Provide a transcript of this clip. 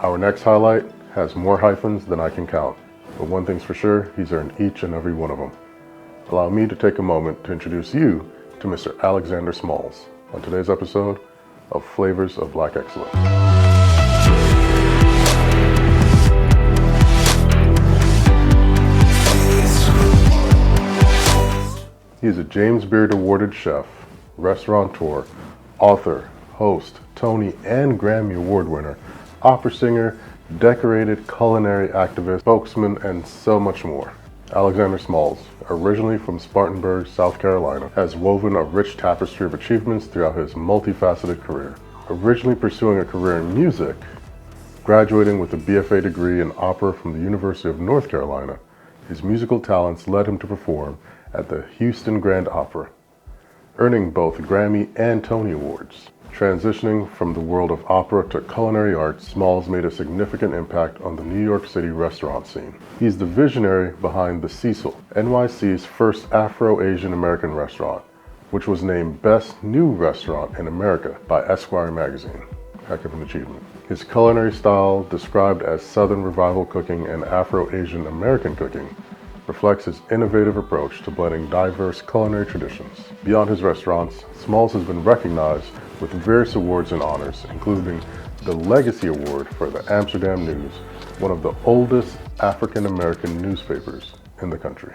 Our next highlight has more hyphens than I can count, but one thing's for sure, he's earned each and every one of them. Allow me to take a moment to introduce you to Mr. Alexander Smalls on today's episode of Flavors of Black Excellence. He is a James Beard awarded chef, restaurateur, author, host, Tony and Grammy Award winner, opera singer, decorated culinary activist, spokesman, and so much more. Alexander Smalls, originally from Spartanburg, South Carolina, has woven a rich tapestry of achievements throughout his multifaceted career. Originally pursuing a career in music, graduating with a BFA degree in opera from the University of North Carolina, his musical talents led him to perform at the Houston Grand Opera, earning both Grammy and Tony Awards. Transitioning from the world of opera to culinary arts, Smalls made a significant impact on the New York City restaurant scene. He's the visionary behind the Cecil, NYC's first Afro-Asian-American restaurant, which was named Best New Restaurant in America by Esquire magazine. Heck of an achievement. His culinary style, described as Southern Revival cooking and Afro-Asian-American cooking, reflects his innovative approach to blending diverse culinary traditions. Beyond his restaurants, Smalls has been recognized with various awards and honors, including the Legacy Award for the Amsterdam News, one of the oldest African-American newspapers in the country.